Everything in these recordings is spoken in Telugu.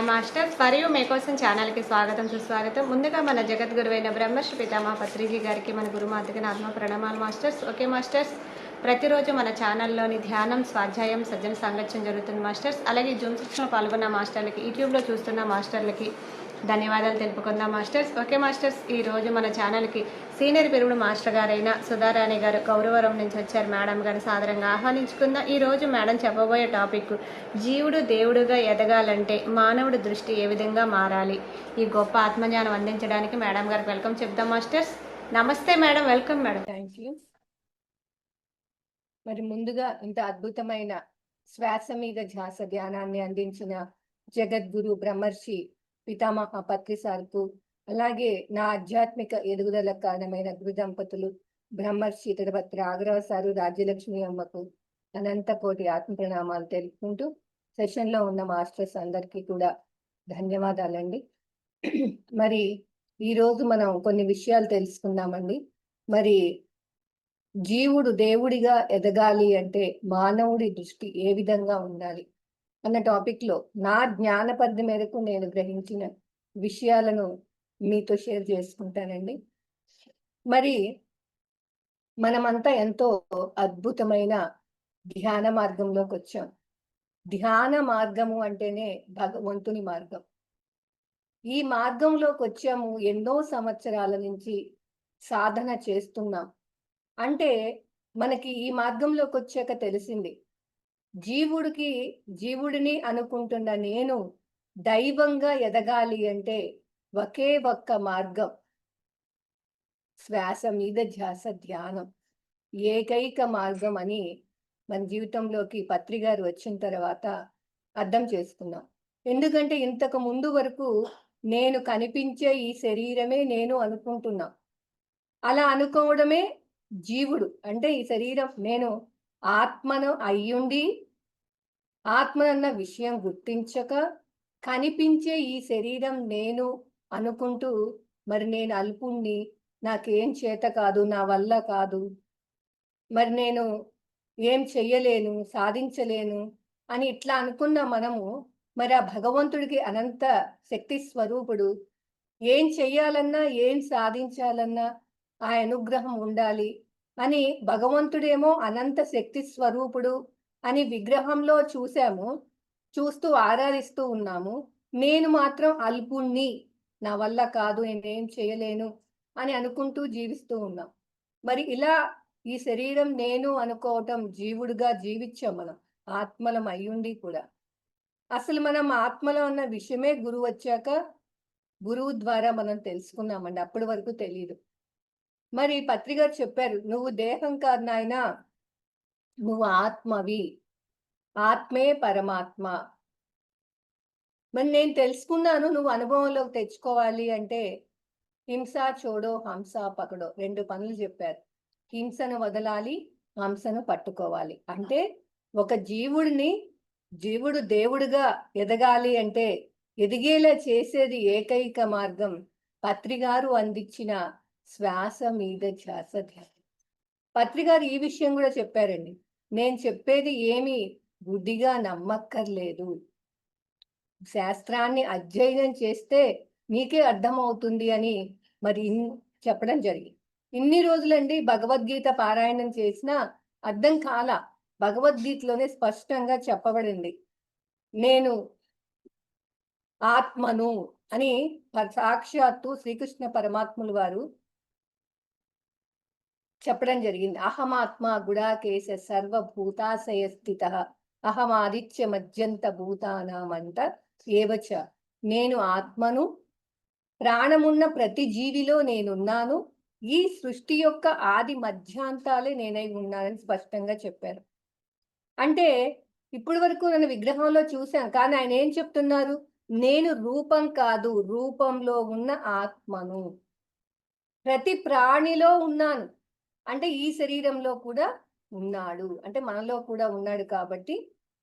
హాయ్ మాస్టర్స్ మరియు మీకోసం ఛానల్కి స్వాగతం సుస్వాగతం. ముందుగా మన జగద్గురువైన బ్రహ్మర్షి పితామహ పత్రిజీ గారికి మన గురుమాతకి నా ఆత్మ ప్రణామాలు మాస్టర్స్. ఓకే మాస్టర్స్, ప్రతిరోజు మన ఛానల్లోని ధ్యానం, స్వాధ్యాయం, సజ్జన సాంగత్యం జరుగుతుంది మాస్టర్స్. అలాగే జూమ్ శిక్షణ పాల్గొన్న మాస్టర్లకి, యూట్యూబ్లో చూస్తున్న మాస్టర్లకి ధన్యవాదాలు తెలుపుకుందాం మాస్టర్స్. ఓకే మాస్టర్స్, ఈరోజు మన ఛానల్కి సీనియర్ పెరుగుడు మాస్టర్ గారైన సుధారాణి గారు గౌరవరం నుంచి వచ్చారు. మేడం గారిని సాదరంగా ఆహ్వానించుకుందాం. ఈరోజు మేడం చెప్పబోయే టాపిక్ జీవుడు దేవుడుగా ఎదగాలంటే మానవుడి దృష్టి ఏ విధంగా మారాలి. ఈ గొప్ప ఆత్మజ్ఞానం అందించడానికి మేడం గారికి వెల్కమ్ చెప్దాం మాస్టర్స్. నమస్తే madam, welcome madam. Thank you. మరి ముందుగా ఇంత అద్భుతమైన శ్వాస మీద ధ్యాస ధ్యానాన్ని అందించిన జగద్గురు బ్రహ్మర్షి పితామహ పత్రి సార్కు, అలాగే నా ఆధ్యాత్మిక ఎదుగుదలకు కారణమైన గురు దంపతులు బ్రహ్మర్షి తిరుపతి రాఘరావు సారు, రాజ్యలక్ష్మి అమ్మకు అనంత కోటి ఆత్మ ప్రణామాలు తెలుపుకుంటూ సెషన్లో ఉన్న మాస్టర్స్ అందరికీ కూడా ధన్యవాదాలండి. మరి ఈరోజు మనం కొన్ని విషయాలు తెలుసుకుందామండి. మరి జీవుడు దేవుడిగా ఎదగాలి అంటే మానవుడి దృష్టి ఏ విధంగా ఉండాలి అన్న టాపిక్ లో నా జ్ఞాన పరిధి మేరకు నేను గ్రహించిన విషయాలను మీతో షేర్ చేసుకుంటానండి. మరి మనమంతా ఎంతో అద్భుతమైన ధ్యాన మార్గంలోకి వచ్చాం. ధ్యాన మార్గము అంటేనే భగవంతుని మార్గం. ఈ మార్గంలోకి వచ్చాము, ఎన్నో సంవత్సరాల నుంచి సాధన చేస్తున్నాం. అంటే మనకి ఈ మార్గంలోకి వచ్చాక తెలిసింది, జీవుడిని అనుకుంటున్న నేను దైవంగా ఎదగాలి అంటే ఒకే ఒక్క మార్గం, శ్వాస మీద ధ్యాస ధ్యానం, ఏకైక మార్గం అని మన జీవితంలోకి పత్రి గారు వచ్చిన తర్వాత అర్థం చేసుకున్నాం. ఎందుకంటే ఇంతకు ముందు వరకు నేను కనిపించే ఈ శరీరమే నేను అనుకుంటున్నా. అలా అనుకోవడమే జీవుడు. అంటే ఈ శరీరం నేను ఆత్మను అయ్యుండి ఆత్మనన్న విషయం గుర్తించక కనిపించే ఈ శరీరం నేను అనుకుంటూ, మరి నేను అల్పుణ్ణి, నాకేం చేత కాదు, నా వల్ల కాదు, మరి నేను ఏం చెయ్యలేను, సాధించలేను అని ఇట్లా అనుకున్న మనము, మరి ఆ భగవంతుడికి అనంత శక్తి స్వరూపుడు ఏం చెయ్యాలన్నా ఏం సాధించాలన్నా ఆ అనుగ్రహం ఉండాలి అని భగవంతుడేమో అనంత శక్తి స్వరూపుడు అని విగ్రహంలో చూసాము, చూస్తూ ఆరాధిస్తూ ఉన్నాము. నేను మాత్రం అల్పుణ్ణి, నా వల్ల కాదు, నేనేం చేయలేను అని అనుకుంటూ జీవిస్తూ ఉన్నాం. మరి ఇలా ఈ శరీరం నేను అనుకోవటం జీవుడుగా జీవించాం మనం, ఆత్మలం అయ్యుండి కూడా. అసలు మనం ఆత్మలో ఉన్న విషయమే గురువు వచ్చాక, గురువు ద్వారా మనం తెలుసుకున్నామండి. అప్పటి వరకు తెలియదు. మరి పత్రి గారు చెప్పారు, నువ్వు దేహం కాదు నాయనా, నువ్వు ఆత్మవి, ఆత్మే పరమాత్మ. మరి నేను తెలుసుకున్నాను, నువ్వు అనుభవంలోకి తెచ్చుకోవాలి అంటే హింస చూడో హంస పకడో, 2 పనులు చెప్పారు. హింసను వదలాలి, హంసను పట్టుకోవాలి. అంటే ఒక జీవుడు దేవుడిగా ఎదగాలి అంటే ఎదిగేలా చేసేది ఏకైక మార్గం పత్రి గారు అందించిన శ్వాస మీద ధ్యాస ధ్యానం. పత్రి గారు ఈ విషయం కూడా చెప్పారండి, నేను చెప్పేది ఏమి గుడ్డిగా నమ్మక్కర్లేదు, శాస్త్రాన్ని అధ్యయనం చేస్తే నీకే అర్థమవుతుంది అని మరి చెప్పడం జరిగింది. ఇన్ని రోజులండి భగవద్గీత పారాయణం చేసినా అర్థం కాల. భగవద్గీతలోనే స్పష్టంగా చెప్పబడింది, నేను ఆత్మను అని సాక్షాత్తు శ్రీకృష్ణ పరమాత్ములు వారు చెప్పడం జరిగింది. అహమాత్మ గుడాకేశ సర్వభూతాశయ స్థిత అహమాదిత్య మధ్యంత భూతానామంత ఏవచ. నేను ఆత్మను, ప్రాణమున్న ప్రతి జీవిలో నేనున్నాను, ఈ సృష్టి యొక్క ఆది మధ్యాంతాలే నేనై ఉన్నానని స్పష్టంగా చెప్పారు. అంటే ఇప్పటి వరకు నన్ను విగ్రహంలో చూశాను, కానీ ఆయన ఏం చెప్తున్నారు, నేను రూపం కాదు, రూపంలో ఉన్న ఆత్మను, ప్రతి ప్రాణిలో ఉన్నాను. అంటే ఈ శరీరంలో కూడా ఉన్నాడు, అంటే మనలో కూడా ఉన్నాడు. కాబట్టి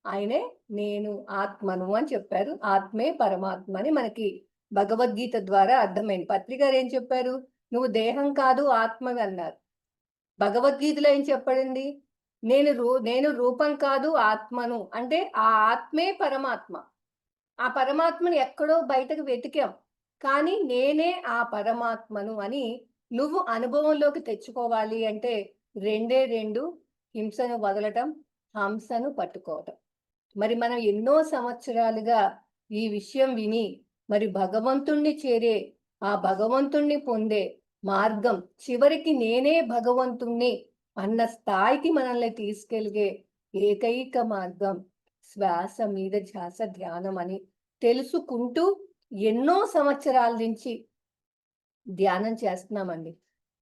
ఆయనే నేను ఆత్మను అని చెప్పారు. ఆత్మే పరమాత్మ అని మనకి భగవద్గీత ద్వారా అర్థమైంది. పత్రి గారు ఏం చెప్పారు, నువ్వు దేహం కాదు ఆత్మవి అన్నారు. భగవద్గీతలో ఏం చెప్పడింది, నేను రూపం కాదు ఆత్మను, అంటే ఆ ఆత్మే పరమాత్మ. ఆ పరమాత్మని ఎక్కడో బయటకు వెతికాం. కానీ నేనే ఆ పరమాత్మను అని నువ్వు అనుభవంలోకి తెచ్చుకోవాలి అంటే రెండే 2 హింసను వదలటం, హంసను పట్టుకోవటం. మరి మనం ఎన్నో సంవత్సరాలుగా ఈ విషయం విని, మరి భగవంతుణ్ణి చేరే, ఆ భగవంతుణ్ణి పొందే మార్గం చివరికి నేనే భగవంతుణ్ణి అన్న స్థాయికి మనల్ని తీసుకెళ్ళే ఏకైక మార్గం శ్వాస మీద ధ్యాస ధ్యానం అని తెలుసుకుంటూ ఎన్నో సంవత్సరాల నుంచి ధ్యానం చేస్తున్నామండి.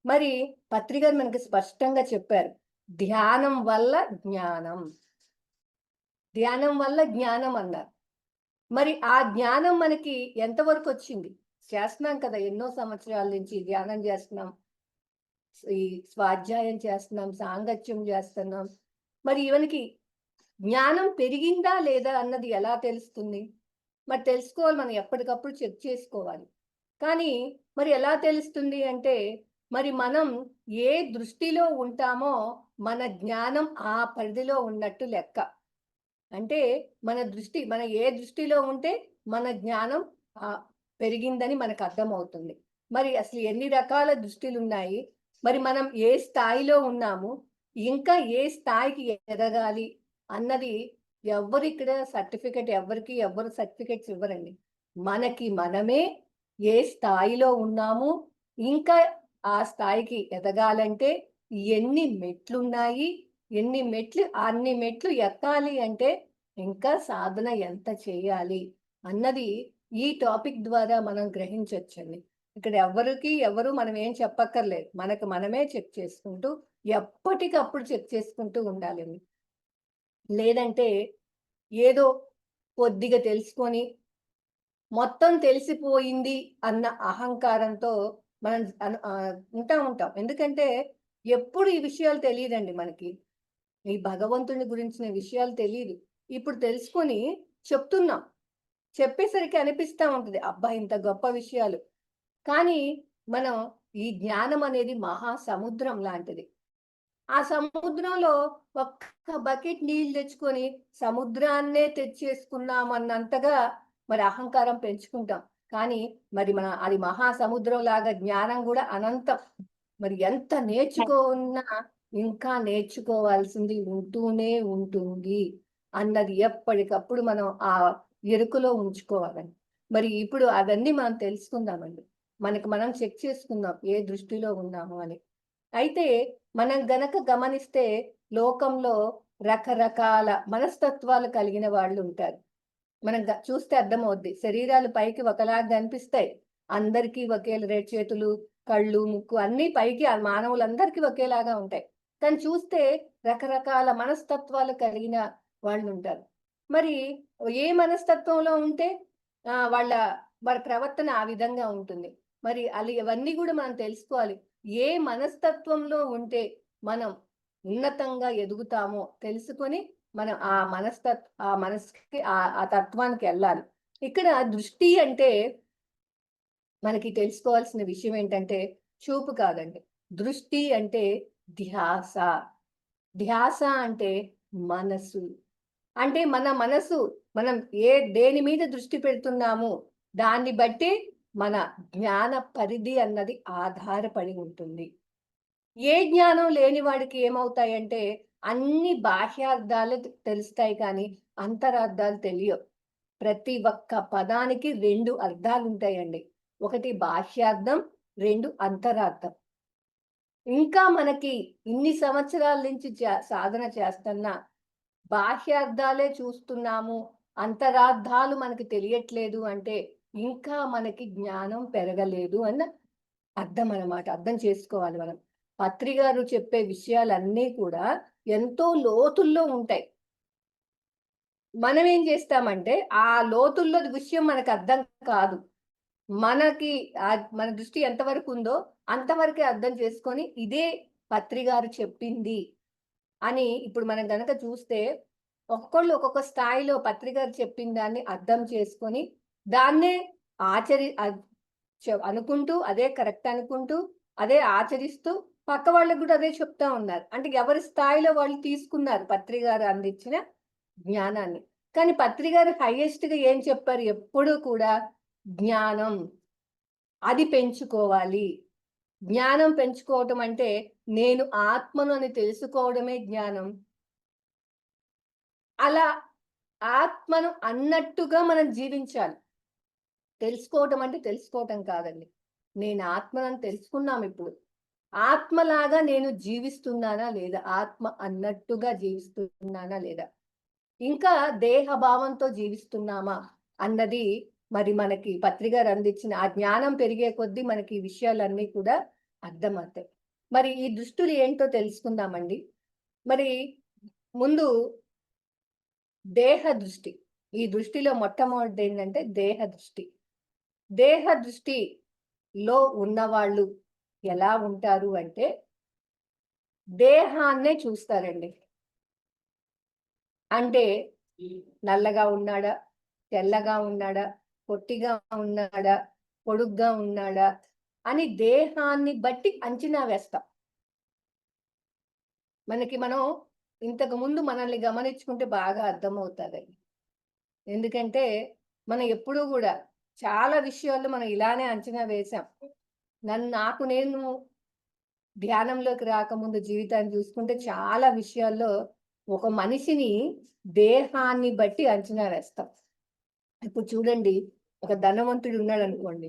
మరి పత్రి గారు మనకి స్పష్టంగా చెప్పారు. ధ్యానం వల్ల జ్ఞానం. ధ్యానం వల్ల జ్ఞానం అన్నారు. మరి ఆ జ్ఞానం మనకి ఎంతవరకొచ్చింది? చేస్తున్నాం కదా! ఎన్నో సంవత్సరాల నుంచి ధ్యానం చేస్తున్నాం. ఈ స్వాధ్యాయం చేస్తున్నాం, సాంగత్యం చేస్తున్నాం. మరి ఈవెనకి జ్ఞానం పెరిగిందా లేదా అన్నది ఎలా తెలుస్తుంది? మరి తెలుసుకోవాలి, మనం ఎప్పటికప్పుడు చెక్ చేసుకోవాలి. కానీ మరి ఎలా తెలుస్తుంది అంటే, మరి మనం ఏ దృష్టిలో ఉంటామో మన జ్ఞానం ఆ పరిధిలో ఉన్నట్టు లెక్క. అంటే మన ఏ దృష్టిలో ఉంటే మన జ్ఞానం పెరిగిందని మనకు అర్థమవుతుంది. మరి అసలు ఎన్ని రకాల దృష్టిలున్నాయి? మరి మనం ఏ స్థాయిలో ఉన్నాము? ఇంకా ఏ స్థాయికి ఎదగాలి అన్నది ఎవ్వరిక్కడ సర్టిఫికేట్ ఎవ్వరు సర్టిఫికేట్స్ ఇవ్వరండి. మనకి మనమే ఏ స్థాయిలో ఉన్నాము, ఇంకా ఆ స్థాయికి ఎదగాలంటే ఎన్ని మెట్లున్నాయి, అన్ని మెట్లు ఎక్కాలి అంటే ఇంకా సాధన ఎంత చేయాలి అన్నది ఈ టాపిక్ ద్వారా మనం గ్రహించొచ్చండి. ఇక్కడ ఎవరు మనం ఏం చెప్పక్కర్లేదు. మనకు మనమే చెక్ చేసుకుంటూ ఎప్పటికప్పుడు చెక్ చేసుకుంటూ ఉండాలండి. లేదంటే ఏదో కొద్దిగా తెలుసుకొని మొత్తం తెలిసిపోయింది అన్న అహంకారంతో మనం ఉంటాం. ఎందుకంటే ఎప్పుడు ఈ విషయాలు తెలీదండి మనకి. ఈ భగవంతుని గురించిన విషయాలు తెలీదు. ఇప్పుడు తెలుసుకొని చెప్తున్నాం. చెప్పేసరికి అనిపిస్తా ఉంటది. అబ్బా! ఇంత గొప్ప విషయాలు. కానీ మనం ఈ జ్ఞానం అనేది మహా సముద్రం లాంటిది. ఆ సముద్రంలో ఒక్క బకెట్ నీళ్ళు తెచ్చుకొని సముద్రాన్నే తెచ్చేసుకున్నామన్నంతగా మరి అహంకారం పెంచుకుంటాం. కానీ మరి అది మహాసముద్రం లాగా జ్ఞానం గూడా అనంతం. మరి ఎంత నేర్చుకున్నా ఇంకా నేర్చుకోవాల్సింది ఉంటూనే ఉంటుంది అన్నది ఎప్పటికప్పుడు మనం ఆ ఎరుకలో ఉంచుకోవాలండి. మరి ఇప్పుడు అవన్నీ మనం తెలుసుకుందామండి. మనకు మనం చెక్ చేసుకుందాం ఏ దృష్టిలో ఉన్నాము అని. అయితే మనం గనక గమనిస్తే లోకంలో రకరకాల మనస్తత్వాలు కలిగిన వాళ్ళుంటారు. మనం చూస్తే అర్థమవుద్ది. శరీరాలు పైకి ఒకలాగా కనిపిస్తాయి. అందరికీ చేతులు, కళ్ళు, ముక్కు అన్నీ పైకి మానవులందరికీ ఒకేలాగా ఉంటాయి. కానీ చూస్తే రకరకాల మనస్తత్వాలు కలిగిన వాళ్ళుంటారు. మరి ఏ మనస్తత్వంలో ఉంటే వాళ్ళ వాళ్ళ ప్రవర్తన ఆ విధంగా ఉంటుంది. మరి ఇవన్నీ గూడా మనం తెలుసుకోవాలి. ఏ మనస్తత్వంలో ఉంటే మనం ఉన్నతంగా ఎదుగుతామో తెలుసుకొని మనం ఆ మనసుకి ఆ తత్వానికెళ్ళాలి. ఇక్కడ దృష్టి అంటే మనకి తెలుసుకోవాల్సిన విషయం ఏంటంటే చూపు కాదండి. దృష్టి అంటే ధ్యాస. ధ్యాస అంటే మనసు. అంటే మన మనసు మనం దేని మీద దృష్టి పెడుతున్నాము దాన్ని బట్టి మన జ్ఞాన పరిధి అన్నది ఆధారపడి ఉంటుంది. ఏ జ్ఞానం లేని వాడికి ఏమవుతాయంటే అన్ని బాహ్యార్థాలు తెలుస్తాయి కానీ అంతరార్థాలు తెలియవు. ప్రతి ఒక్క పదానికి 2 అర్థాలుంటాయండి. ఒకటి బాహ్యార్థం, 2 అంతరార్థం. ఇంకా మనకి ఇన్ని సంవత్సరాల నుంచి సాధన చేస్తున్నా బాహ్యార్థాలే చూస్తున్నాము. అంతరార్థాలు మనకి తెలియట్లేదు అంటే, ఇంకా మనకి జ్ఞానం పెరగలేదు అన్న అర్థం అన్నమాట. అర్థం చేసుకోవాలి మనం. పత్రి గారు చెప్పే విషయాలన్నీ కూడా ఎంతో లోతుల్లో ఉంటాయి. మనం ఏం చేస్తామంటే, ఆ లోతుల్లో విషయం మనకు అర్థం కాదు. మనకి మన దృష్టి ఎంతవరకు ఉందో అంతవరకే అర్థం చేసుకొని, ఇదే పత్రి గారు చెప్పింది అని ఇప్పుడు మనం గనక చూస్తే, ఒక్కొక్కళ్ళు ఒక్కొక్క స్థాయిలో పత్రి గారు చెప్పిన దాన్ని అర్థం చేసుకొని, దాన్నే ఆచరి అద్ అనుకుంటూ, అదే కరెక్ట్ అనుకుంటూ, అదే ఆచరిస్తూ, పక్క వాళ్ళకి గూడా అదే చెప్తా ఉన్నారు. అంటే ఎవరి స్థాయిలో వాళ్ళు తీసుకున్నారు పత్రి గారు అందించిన జ్ఞానాన్ని. కానీ పత్రి గారు హైయెస్ట్ గా ఏం చెప్పారు? ఎప్పుడూ కూడా జ్ఞానం అది పెంచుకోవాలి. జ్ఞానం పెంచుకోవటం అంటే నేను ఆత్మను అని తెలుసుకోవడమే జ్ఞానం. అలా ఆత్మను అన్నట్టుగా మనం జీవించాలి. తెలుసుకోవటం అంటే తెలుసుకోవటం కాదండి. నేను ఆత్మనని తెలుసుకున్నాం ఇప్పుడు. ఆత్మలాగా నేను జీవిస్తున్నానా లేదా? ఆత్మ అన్నట్టుగా జీవిస్తున్నానా లేదా? ఇంకా దేహభావంతో జీవిస్తున్నామా అన్నది మరి మనకి పత్రిగారు అందించిన ఆ జ్ఞానం పెరిగే కొద్దీ మనకి ఈ విషయాలన్నీ కూడా అర్థమవుతాయి. మరి ఈ దుస్తులు ఏంటో తెలుసుకుందామండి. మరి ముందు దేహ దృష్టి. ఈ దృష్టిలో మొట్టమొదటిది ఏంటంటే దేహ దృష్టి. దేహ దృష్టిలో ఉన్నవాళ్ళు ఎలా ఉంటారు అంటే దేహాన్నే చూస్తారండి. అంటే నల్లగా ఉన్నాడా? తెల్లగా ఉన్నాడా? పొట్టిగా ఉన్నాడా? పొడుగ్గా ఉన్నాడా? అని దేహాన్ని బట్టి అంచనా వేస్తాం. మనం ఇంతకుముందు మనల్ని గమనించుకుంటే బాగా అర్థమవుతాదండి. ఎందుకంటే మనం ఎప్పుడూ గూడా చాలా విషయాల్లో మనం ఇలానే అంచనా వేశాం. నాకు నేను ధ్యానంలోకి రాకముందు జీవితాన్ని చూసుకుంటే చాలా విషయాల్లో ఒక మనిషిని దేహాన్ని బట్టి అంచనా వేస్తాం. ఇప్పుడు చూడండి, ఒక ధనవంతుడు ఉన్నాడనుకోండి.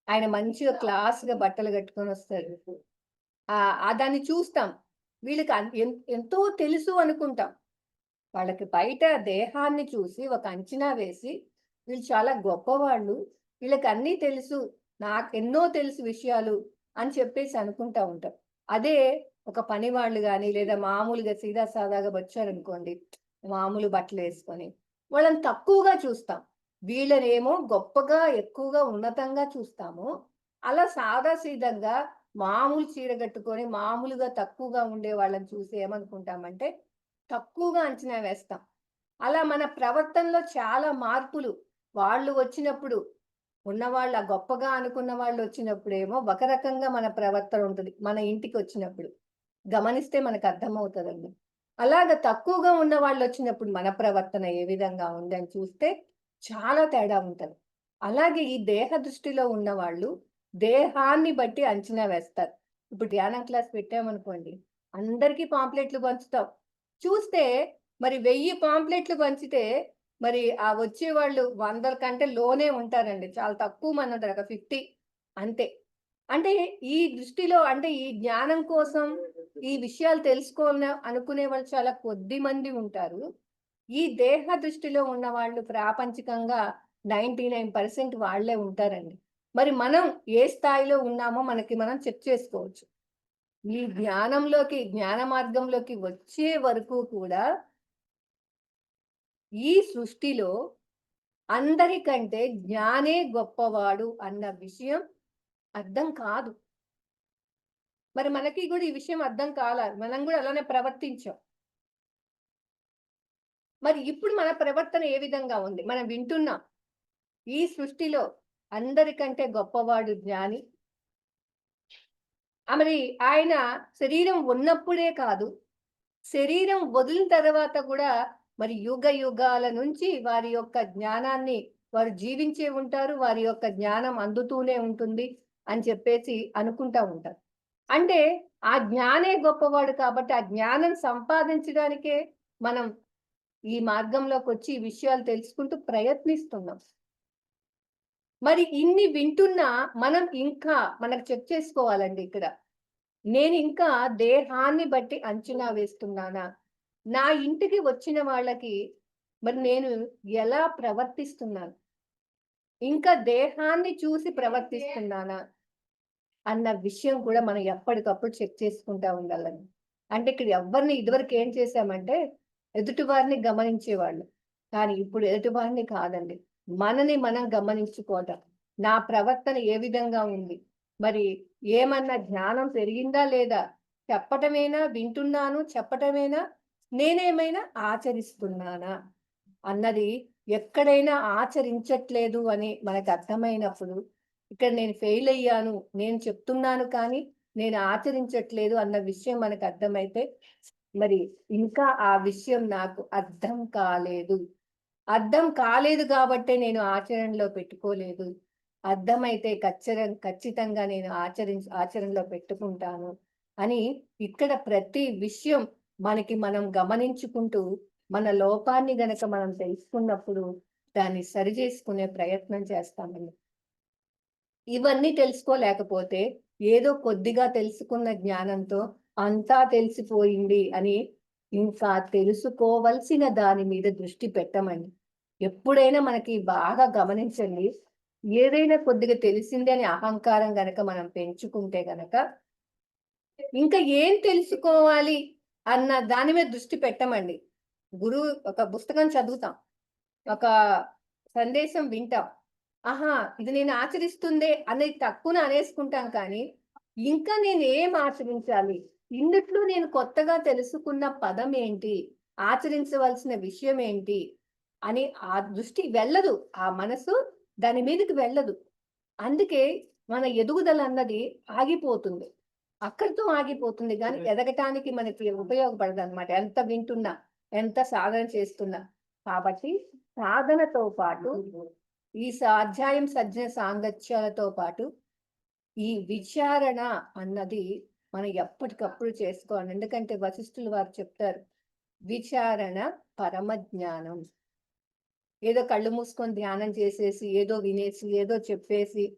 ఆయన మంచిగా క్లాస్‌గా బట్టలు కట్టుకొనొస్తాడు. దాన్ని చూస్తాం. వీళ్ళకి ఎంతో తెలుసు అనుకుంటాం. వాళ్ళకి బయట దేహాన్ని చూసి ఒక అంచనా వేసి, వీళ్ళు చాలా గొప్పవాళ్ళు. వీళ్ళకి అన్నీ తెలుసు. నాకెన్నో తెలుసు విషయాలు అని చెప్పేసి అనుకుంటా ఉంటాం. అదే ఒక పనివాళ్ళు గాని, లేదా మామూలుగా సీదా సాదాగా వచ్చారనుకోండి, మామూలు బట్టలేసుకొని, వాళ్ళని తక్కువగా చూస్తాం. వీళ్ళనేమో గొప్పగా, ఎక్కువగా, ఉన్నతంగా చూస్తాము. అలా సాదా సీదంగా మామూలు చీర కట్టుకొని, మామూలుగా తక్కువగా ఉండే వాళ్ళని చూసి ఏమనుకుంటామంటే తక్కువగా అంచనా వేస్తాం. అలా మన ప్రవర్తనలో చాలా మార్పులు వాళ్ళు వచ్చినప్పుడు ఉన్నవాళ్ళు ఆ గొప్పగా అనుకున్న వాళ్ళొచ్చినప్పుడేమో ఒక రకంగా మన ప్రవర్తన ఉంటది. మన ఇంటికొచ్చినప్పుడు. గమనిస్తే మనకు అర్థమవుతదండి. అలాగ తక్కువగా ఉన్న వాళ్ళొచ్చినప్పుడు మన ప్రవర్తన ఏ విధంగా ఉందని చూస్తే చాలా తేడా ఉంటది. అలాగే ఈ దేహ దృష్టిలో ఉన్నవాళ్ళు దేహాన్ని బట్టి అంచనా వేస్తారు. ఇప్పుడు ధ్యానం క్లాస్ పెట్టామనుకోండి, అందరికీ పాంప్లెట్లు పంచుతాం. చూస్తే మరి 1000 పాంప్లెట్లు పంచితే మరి వచ్చేవాళ్ళు 100 కంటే లోనే ఉంటారండి. చాలా తక్కువ మందుంటారు. ఒక 50 అంతే. అంటే ఈ దృష్టిలో అంటే ఈ జ్ఞానం కోసం ఈ విషయాలు అనుకునే వాళ్ళు చాలా కొద్ది మంది ఉంటారు. ఈ దేహ దృష్టిలో ఉన్నవాళ్ళు ప్రాపంచికంగా 99% వాళ్ళే ఉంటారండి. మరి మనం ఏ స్థాయిలో ఉన్నామో మనకి మనం చెక్ చేసుకోవచ్చు. ఈ జ్ఞాన మార్గంలోకి వచ్చే వరకు కూడా ఈ సృష్టిలో అందరికంటే జ్ఞానే గొప్పవాడు అన్న విషయం అర్థం కాదు. మరి మనకి గూడా ఈ విషయం అర్థం కాలా. మనం గూడా అలానే ప్రవర్తించాం. మరి ఇప్పుడు మన ప్రవర్తన ఏ విధంగా ఉంది? మనం వింటున్నాం. ఈ సృష్టిలో అందరికంటే గొప్పవాడు జ్ఞాని. మరి ఆయన శరీరం ఉన్నప్పుడే కాదు, శరీరం వదిలిన తర్వాత కూడా మరి యుగ యుగాల నుంచి వారి యొక్క జ్ఞానాన్ని వారు జీవించే ఉంటారు. వారి యొక్క జ్ఞానం అందుతూనే ఉంటుంది అని చెప్పేసి అనుకుంటా ఉంటారు. అంటే ఆ జ్ఞానే గొప్పవాడు కాబట్టి, ఆ జ్ఞానం సంపాదించడానికే మనం ఈ మార్గంలోకొచ్చి ఈ విషయాలు తెలుసుకుంటూ ప్రయత్నిస్తున్నాం. మరి ఇన్ని వింటున్నా మనం ఇంకా మనకు చెక్ చేసుకోవాలండి ఇక్కడ. నేనింకా దేహాన్ని బట్టి అంచనా వేస్తున్నానా? నా ఇంటికి వచ్చిన వాళ్ళకి మరి నేను ఎలా ప్రవర్తిస్తున్నాను? ఇంకా దేహాన్ని చూసి ప్రవర్తిస్తున్నానా? అన్న విషయం కూడా మనం ఎప్పటికప్పుడు చెక్ చేసుకుంటా ఉండాలండి. అంటే ఇక్కడ ఎవ్వరిని ఇదివరకు ఏం చేశామంటే, ఎదుటివారిని గమనించేవాళ్ళు. కానీ ఇప్పుడు ఎదుటివారిని కాదండి. మనని మనం గమనించుకోవటం. నా ప్రవర్తన ఏ విధంగా ఉంది? మరి ఏమన్నా జ్ఞానం పెరిగిందా లేదా? చెప్పటమేనా? వింటున్నాను చెప్పటమేనా? నేనేమైనా ఆచరిస్తున్నానా? అన్నది ఎక్కడైనా ఆచరించట్లేదు అని మనకు అర్థమైనప్పుడు ఇక్కడ నేను ఫెయిల్ అయ్యాను. నేను చెప్తున్నాను కానీ, నేను ఆచరించట్లేదు అన్న విషయం మనకు అర్థమైతే, మరి ఇంకా ఆ విషయం నాకు అర్థం కాలేదు. అర్థం కాలేదు కాబట్టే నేను ఆచరణలో పెట్టుకోలేదు. అర్థమైతే ఖచ్చితంగా నేను ఆచరణలో పెట్టుకుంటాను అని ఇక్కడ ప్రతి విషయం మనకి మనం గమనించుకుంటూ, మన లోపాన్ని గనక మనం తెలుసుకున్నప్పుడు దాన్ని సరిచేసుకునే ప్రయత్నం చేస్తామండి. ఇవన్నీ తెలుసుకోలేకపోతే ఏదో కొద్దిగా తెలుసుకున్న జ్ఞానంతో అంతా తెలిసిపోయింది అని ఇంకా తెలుసుకోవలసిన దాని మీద దృష్టి పెట్టమండి. ఎప్పుడైనా మనకి బాగా గమనించండి. ఏదైనా కొద్దిగా తెలిసింది అని అహంకారం గనక మనం పెంచుకుంటే గనక ఇంకా ఏం తెలుసుకోవాలి అన్న దాని మీద దృష్టి పెట్టమండి. గురువు ఒక పుస్తకం చదువుతాం. ఒక సందేశం వింటాం. ఆహా! ఇది నేను ఆచరిస్తుందే అనేది టక్కున అనేసుకుంటాం కానీ, ఇంకా నేను ఏం ఆచరించాలి? ఇందుట్లో నేను కొత్తగా తెలుసుకున్న పదం ఏంటి? ఆచరించవలసిన విషయం ఏంటి? అని ఆ దృష్టి వెళ్ళదు. ఆ మనసు దాని మీదకి వెళ్ళదు. అందుకే మన ఎదుగుదల అన్నది ఆగిపోతుంది. అక్కడితో ఆగిపోతుంది గానీ, ఎదగటానికి మనకి ఉపయోగపడదనమాట. ఎంత వింటున్నా, ఎంత సాధన చేస్తున్నా. కాబట్టి సాధనతో పాటు ఈ స్వాధ్యాయం, సజ్జన సాంగత్యాలతో పాటు ఈ విచారణ అన్నది మనం ఎప్పటికప్పుడు చేసుకోవాలి. ఎందుకంటే వశిష్ఠులు వారు చెప్తారు. విచారణ పరమ జ్ఞానం. ఏదో కళ్ళు మూసుకొని ధ్యానం చేసేసి, ఏదో వినేసి, ఏదో చెప్పేసి,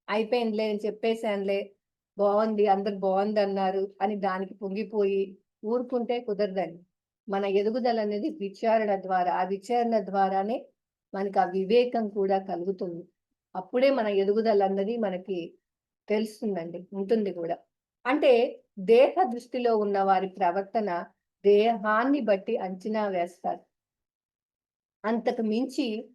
అయిపోయిందిలే నేను చెప్పేసానులే, బావుంది అందరూ బావుందన్నారు అని దానికి పొంగిపోయి ఊరుకుంటే కుదరదండి. మన ఎదుగుదల అనేది విచారణ ద్వారా, ఆ విచారణ ద్వారానే మనకు ఆ వివేకం కూడా కలుగుతుంది. అప్పుడే మన ఎదుగుదల అన్నది మనకి తెలుస్తుందండి. ఉంటుంది కూడా. అంటే దేహ దృష్టిలో ఉన్న వారి ప్రవర్తన దేహాన్ని బట్టి అంచనా వేస్తారు. అంతకు మించి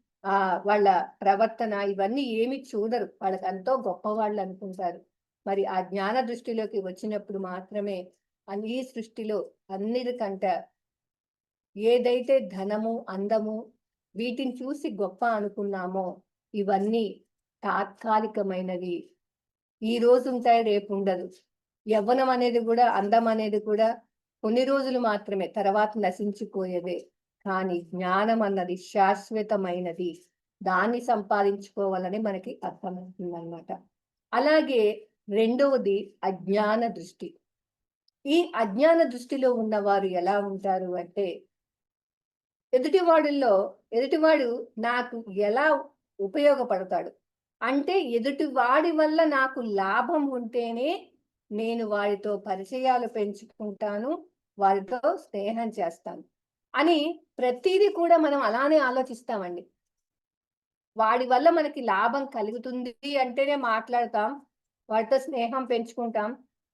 వాళ్ళ ప్రవర్తన ఇవన్నీ ఏమి చూడరు. వాళ్ళకెంతో గొప్పవాళ్ళు అనుకుంటారు. మరి ఆ జ్ఞాన దృష్టిలోకి వచ్చినప్పుడు మాత్రమే ఈ సృష్టిలో అన్నిటికంట ఏదైతే ధనము, అందము వీటిని చూసి గొప్ప అనుకున్నామో ఇవన్నీ తాత్కాలికమైనవి. ఈ రోజు ఉంటాయి, రేపు ఉండదు. యవ్వనం అనేది కూడా, అందం అనేది కూడా కొన్ని రోజులు మాత్రమే, తర్వాత నశించిపోయేదే. కానీ జ్ఞానం అన్నది శాశ్వతమైనది. దాన్ని సంపాదించుకోవాలని మనకి అర్థమవుతుందన్నమాట. అలాగే రెండవది అజ్ఞాన దృష్టి. ఈ అజ్ఞాన దృష్టిలో ఉన్నవారు ఎలా ఉంటారు అంటే, ఎదుటివాడు నాకు ఎలా ఉపయోగపడతాడు? అంటే ఎదుటివాడి వల్ల నాకు లాభం ఉంటేనే నేను వారితో పరిచయాలు పెంచుకుంటాను, వారితో స్నేహం చేస్తాను అని ప్రతీది కూడా మనం అలానే ఆలోచిస్తామండి. వాడి వల్ల మనకి లాభం కలుగుతుంది అంటేనే మాట్లాడతాం. వాడితో స్నేహం పెంచుకుంటాం.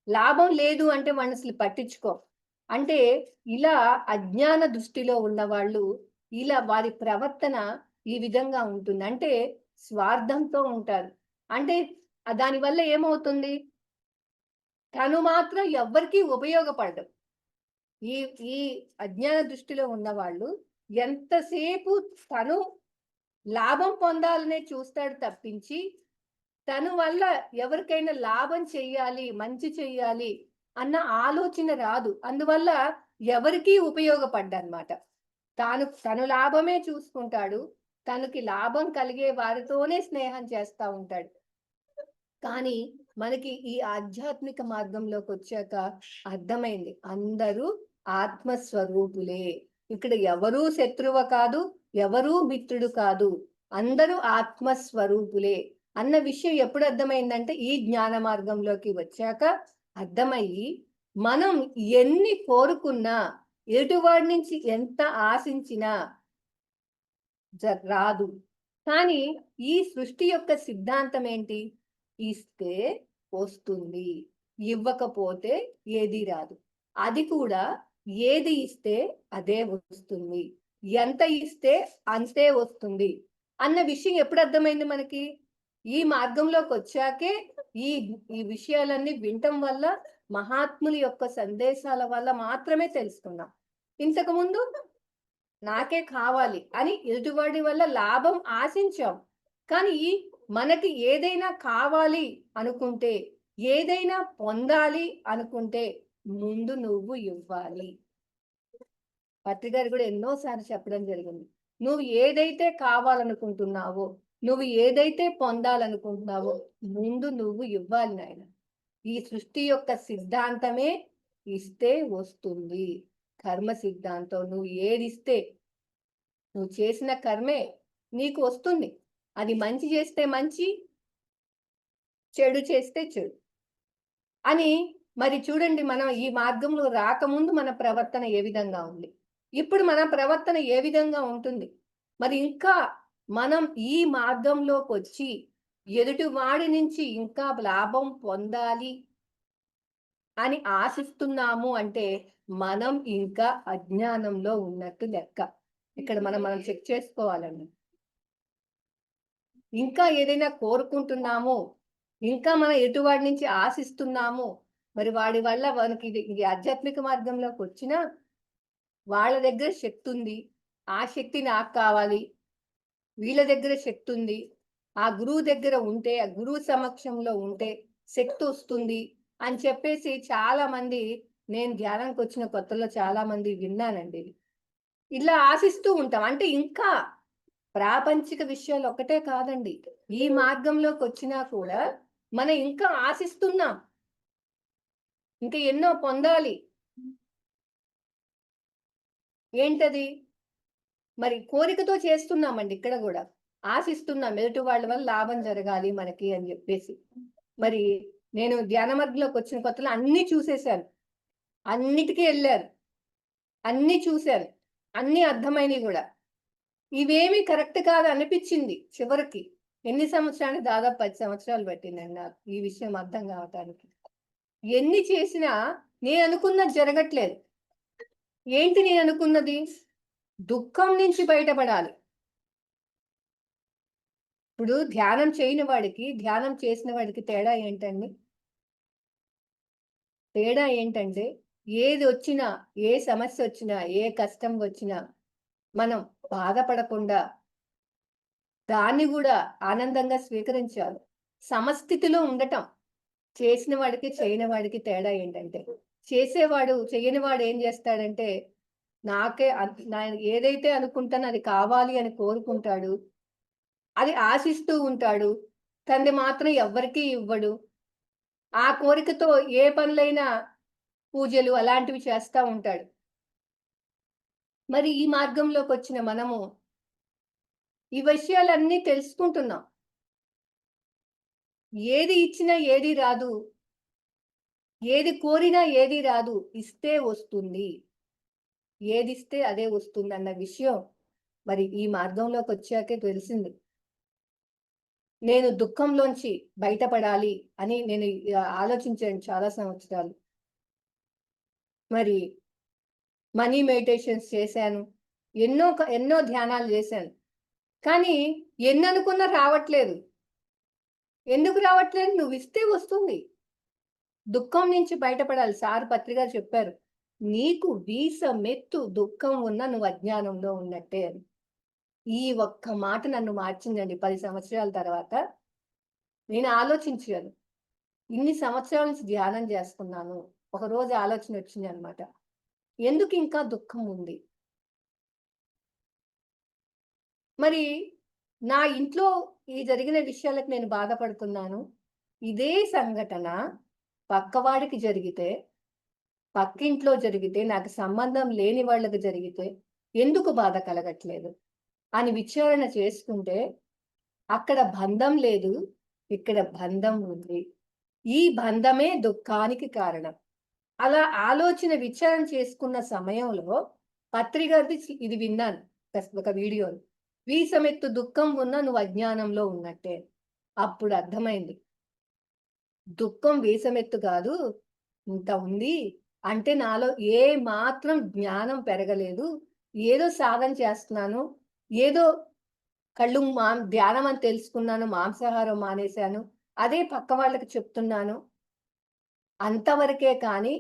లాభం లేదు అంటే వాడిని అసలు పట్టించుకోం. అంటే ఇలా అజ్ఞాన దృష్టిలో ఉన్నవాళ్ళు ఇలా వారి ప్రవర్తన ఈ విధంగా ఉంటుంది. అంటే స్వార్థంతో ఉంటారు. అంటే దానివల్ల ఏమవుతుంది? తను మాత్రం ఎవ్వరికీ ఉపయోగపడడు. ఈ ఈ అజ్ఞాన దృష్టిలో ఉన్నవాళ్ళు ఎంతసేపు తను లాభం పొందాలనే చూస్తాడు తప్పించి, తను వల్ల ఎవరికైనా లాభం చెయ్యాలి, మంచి చెయ్యాలి అన్న ఆలోచన రాదు. అందువల్ల ఎవరికీ ఉపయోగపడ్డనమాట. తను లాభమే చూసుకుంటాడు. తనకి లాభం కలిగే వారితోనే స్నేహం చేస్తా ఉంటాడు. కానీ మనకి ఈ ఆధ్యాత్మిక మార్గంలోకొచ్చాక అర్థమైంది. అందరూ ఆత్మస్వరూపులే. ఇక్కడ ఎవరూ శత్రువు కాదు, ఎవరూ మిత్రుడు కాదు. అందరూ ఆత్మస్వరూపులే అన్న విషయం ఎప్పుడు అర్థమైందంటే ఈ జ్ఞాన మార్గంలోకి వచ్చాక అర్థమయ్యి, మనం ఎన్ని కోరుకున్నా, ఎదుటివాడి నుంచి ఎంత ఆశించినా రాదు. కానీ ఈ సృష్టి యొక్క సిద్ధాంతం ఏంటి? ఇస్తే వస్తుంది. ఇవ్వకపోతే ఏది రాదు. అది కూడా ఏది ఇస్తే అదే వస్తుంది. ఎంత ఇస్తే అంతే వస్తుంది అన్న విషయం ఎప్పుడు అర్థమైంది మనకి? ఈ మార్గంలోకి వచ్చాకే ఈ ఈ విషయాలన్నీ వినటం వల్ల, మహాత్ముల యొక్క సందేశాల వల్ల మాత్రమే తెలుసుకున్నాం. ఇంతకుముందు నాకే కావాలి అని ఎదుటివాడి వల్ల లాభం ఆశించాం. కానీ మనకి ఏదైనా కావాలి అనుకుంటే, ఏదైనా పొందాలి అనుకుంటే ముందు నువ్వు ఇవ్వాలి. పత్రి గారు కూడా ఎన్నో సార్లు చెప్పడం జరిగింది. నువ్వు ఏదైతే కావాలనుకుంటున్నావో, నువ్వు ఏదైతే పొందాలనుకుంటున్నావో ముందు నువ్వు ఇవ్వాలి నాయన. ఈ సృష్టి యొక్క సిద్ధాంతమే ఇస్తే వస్తుంది. కర్మ సిద్ధాంతం. నువ్వు ఏదిస్తే, నువ్వు చేసిన కర్మే నీకు వస్తుంది. అది మంచి చేస్తే మంచి, చెడు చేస్తే చెడు అని. మరి చూడండి, మనం ఈ మార్గంలో రాకముందు మన ప్రవర్తన ఏ విధంగా ఉంది, ఇప్పుడు మన ప్రవర్తన ఏ విధంగా ఉంటుంది. మరి ఇంకా మనం ఈ మార్గంలోకి వచ్చి ఎదుటివాడి నుంచి ఇంకా లాభం పొందాలి అని ఆశిస్తున్నాము అంటే మనం ఇంకా అజ్ఞానంలో ఉన్నట్టు లెక్క. ఇక్కడ మనం చెక్ చేసుకోవాలండి. ఇంకా ఏదైనా కోరుకుంటున్నాము, ఇంకా మనం ఎటువాడి నుంచి ఆశిస్తున్నాము, మరి వాడి వల్ల మనకి ఇది ఆధ్యాత్మిక మార్గంలోకి వచ్చినా వాళ్ళ దగ్గర శక్తి ఉంది, ఆ శక్తి నాకు కావాలి. వీళ్ళ దగ్గర శక్తి ఉంది, ఆ గురువు దగ్గర ఉంటే, ఆ గురువు సమక్షంలో ఉంటే శక్తి వస్తుంది అని చెప్పేసి చాలా మంది, నేను ధ్యానానికి వచ్చిన కొత్తలో చాలా మంది విన్నానండి. ఇలా ఆశిస్తూ ఉంటాం. అంటే ఇంకా ప్రాపంచిక విషయాలు ఒక్కటే కాదండి, ఈ మార్గంలోకి వచ్చినా కూడా మనం ఇంకా ఆశిస్తున్నాం, ఇంకా ఎన్నో పొందాలి. ఏంటది? మరి కోరికతో చేస్తున్నామండి ఇక్కడ గూడా. ఆశిస్తున్నాం ఎదుటి వాళ్ళ వల్ల లాభం జరగాలి మనకి అని జెప్పేసి. మరి నేను ధ్యాన మార్గంలోకొచ్చిన కొత్తలో అన్నీ చూసేశాను. అన్నిటికి ఎళ్ళాను. అన్నీ చూశాను. అన్నీ అర్థమైనయి గూడా. ఇవేమీ కరెక్ట్ కాదు అనిపిచ్చింది చివరికి. ఎన్ని సంవత్సరాలు? దాదాపు 10 సంవత్సరాలు పట్టిందండి నాకు ఈ విషయం అర్థం కావటానికి. ఎన్ని చేసినా నేననుకున్నది జరగట్లేదు. ఏంటి నేననుకున్నది? దుఃఖం నుంచి బయటపడాలి. ఇప్పుడు ధ్యానం చేయని వాడికి, ధ్యానం చేసిన వాడికి తేడా ఏంటండి? తేడా ఏంటంటే, ఏదొచ్చినా, ఏ సమస్యొచ్చినా, ఏ కష్టం వచ్చినా మనం బాధపడకుండా దాన్ని గూడా ఆనందంగా స్వీకరించాలి. సమస్థితిలో ఉండటం. చేసిన వాడికి, చేయని వాడికి తేడా ఏంటంటే, చేసేవాడు చెయ్యని వాడు ఏం జేస్తాడంటే, నాకే ఏదైతే అనుకుంటానో అది కావాలి అని కోరుకుంటాడు. అది ఆశిస్తూ ఉంటాడు. తనది మాత్రం ఎవ్వరికీ ఇవ్వడు. ఆ కోరికతో ఏ పనులైనా పూజలు అలాంటివి చేస్తా ఉంటాడు. మరి ఈ మార్గంలోకొచ్చిన మనము ఈ విషయాలన్నీ తెలుసుకుంటున్నాం. ఏది ఇచ్చినా ఏది రాదు. ఏది కోరినా ఏది రాదు. ఇస్తే వస్తుంది. ఏదిస్తే అదే వస్తుందన్న విషయం మరి ఈ మార్గంలోకొచ్చాకే తెలిసింది. నేను దుఃఖంలోంచి బయటపడాలి అని నేను ఆలోచించాను చాలా సంవత్సరాలు. మరి మనీ మెడిటేషన్స్ చేశాను. ఎన్నో ధ్యానాలు చేశాను. కానీ ఎన్ననుకున్నా రావట్లేదు. ఎందుకు రావట్లేదు? నువ్విస్తే వస్తుంది. దుఃఖం నుంచి బయటపడాలి. సార్ పత్రిక చెప్పారు. నీకు వీసమెత్తు దుఃఖం ఉన్నా నువ్వు అజ్ఞానంలో ఉన్నట్టే అని. ఈ ఒక్క మాట నన్ను మార్చిందండి 10 సంవత్సరాల తర్వాత. నేను ఆలోచించాను. ఇన్ని సంవత్సరాల నుంచి ధ్యానం చేస్తున్నాను. ఒకరోజు ఆలోచన వచ్చిందనమాట. ఎందుకు ఇంకా దుఃఖం ఉంది? మరి నా ఇంట్లో ఈ జరిగిన విషయాలకు నేను బాధపడుతున్నాను. ఇదే సంఘటన పక్కవాడికి జరిగితే, పక్కింట్లో జరిగితే, నాకు సంబంధం లేని వాళ్ళకి జరిగితే ఎందుకు బాధ కలగట్లేదు అని విచారణ చేసుకుంటే, అక్కడ బంధం లేదు, ఇక్కడ బంధం ఉంది. ఈ బంధమే దుఃఖానికి కారణం. అలా ఆలోచన విచారణ చేసుకున్న సమయంలో పత్రికది ఇది విన్నాను. ఒక వీడియోలో. వీసమెత్తు దుఃఖం ఉన్నా నువ్వు అజ్ఞానంలో ఉన్నట్టే. అప్పుడు అర్థమైంది. దుఃఖం వీసమెత్తు కాదు, ఇంత ఉంది. అంటే నాలో ఏ మాత్రం జ్ఞానం పెరగలేదు. ఏదో సాధన చేస్తున్నాను. ఏదో ధ్యానం అని తెలుసుకున్నాను. మాంసాహారం మానేశాను. అదే పక్క వాళ్ళకి చెప్తున్నాను. అంతవరకే కానీ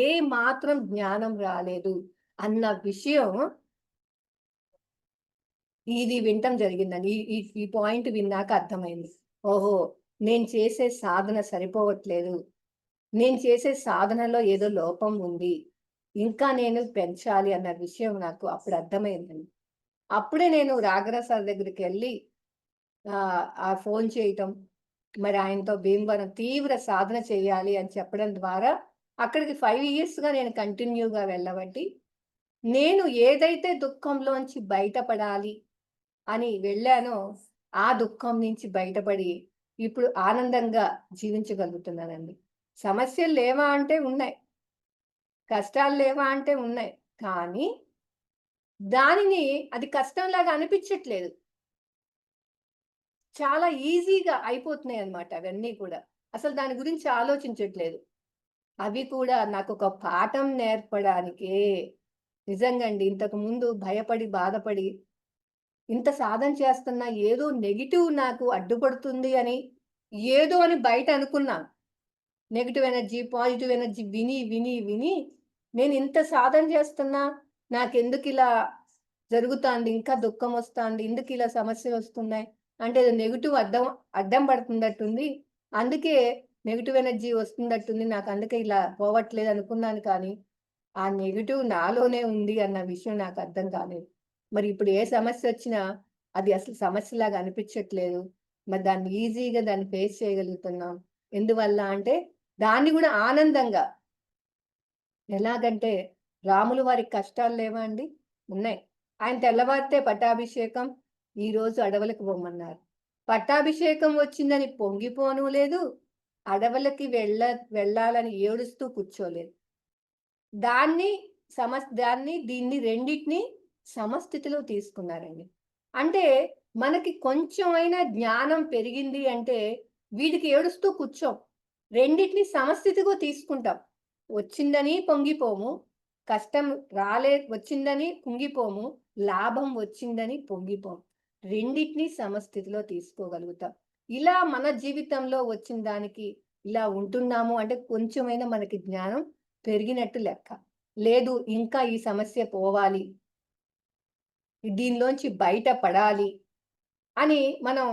ఏ మాత్రం జ్ఞానం రాలేదు అన్న విషయం ఇది వినటం జరిగిందండి. ఈ పాయింట్ విన్నాక అర్థమైంది. ఓహో! నేను చేసే సాధన సరిపోవట్లేదు. నేను చేసే సాధనలో ఏదో లోపం ఉంది. ఇంకా నేను పెంచాలి అన్న విషయం నాకు అప్పుడు అర్థమైందండి. అప్పుడే నేను రాఘరాజ్ సార్ దగ్గరికి వెళ్ళి ఆ ఫోన్ చేయటం, మరి ఆయనతో భీమవరం తీవ్ర సాధన చేయాలి అని చెప్పడం ద్వారా అక్కడికి 5 ఇయర్స్‌గా నేను కంటిన్యూగా వెళ్ళబట్టి, నేను ఏదైతే దుఃఖంలోంచి బయటపడాలి అని వెళ్ళానో, ఆ దుఃఖం నుంచి బయటపడి ఇప్పుడు ఆనందంగా జీవించగలుగుతున్నానండి. సమస్యలు లేవా అంటే ఉన్నాయి. కష్టాలు లేవా అంటే ఉన్నాయి. కానీ దానిని అది కష్టంలాగా అనిపించట్లేదు. చాలా ఈజీగా అయిపోతున్నాయన్నమాట అవన్నీ కూడా. అసలు దాని గురించి ఆలోచించట్లేదు. అవి కూడా నాకొక పాఠం నేర్పడానికే. నిజంగా అండి. ఇంతకుముందు భయపడి, బాధపడి ఇంత సాధన చేస్తున్నా ఏదో నెగెటివ్ నాకు అడ్డుపడుతుంది అని, ఏదో అని బయట అనుకున్నాను. నెగెటివ్ ఎనర్జీ, పాజిటివ్ ఎనర్జీ విని, విని, విని నేనింత సాధన చేస్తున్నా నాకెందుకిలా జరుగుతాంది, ఇంకా దుఃఖమొస్తాంది, ఎందుకిలా సమస్యలొస్తున్నాయి, అంటే ఏదో నెగెటివ్ అడ్డం పడుతున్నట్టుంది. అందుకే నెగెటివ్ ఎనర్జీ వస్తున్నట్టుంది. నాకందుకే ఇలా పోవట్లేదనుకున్నాను కానీ, ఆ నెగెటివ్ నాలోనే ఉంది అన్న విషయం నాకర్థం కాలేదు. మరి ఇప్పుడు ఏ సమస్యొచ్చినా అది అసలు సమస్యలాగా అనిపిచ్చట్లేదు. మరి దాన్ని ఈజీగా దాన్ని ఫేస్ చేయగలుగుతున్నాం. ఎందువల్ల అంటే దాన్ని గూడా ఆనందంగా ఎలాగంటే రాములు వారికి కష్టాలు లేవా అండి? ఉన్నాయి. ఆయన తెల్లవారితే పట్టాభిషేకం, ఈరోజు అడవులకు పొమ్మన్నారు. పట్టాభిషేకం వచ్చిందని పొంగిపోను లేదు, అడవులకి వెళ్ళాలని ఏడుస్తూ కూర్చోలేదు. దాన్ని దీన్ని రెండిటిని సమస్థితిలో తీసుకున్నారండి. అంటే మనకి కొంచెమైనా జ్ఞానం పెరిగింది అంటే వీటికి ఏడుస్తూ కూర్చోం. రెండిటిని సమస్థితిగా తీసుకుంటాం. వచ్చిందని పొంగిపోము. కష్టం వచ్చిందని కుంగిపోము. లాభం వచ్చిందని పొంగిపోము. రెండిటిని సమస్థితిలో తీసుకోగలుగుతాం. ఇలా మన జీవితంలో వచ్చిన దానికి ఇలా ఉంటున్నాము అంటే కొంచెమైనా మనకి జ్ఞానం పెరిగినట్టు లెక్క. లేదు ఇంకా ఈ సమస్య పోవాలి. దీనిలోంచి బయట పడాలి అని మనం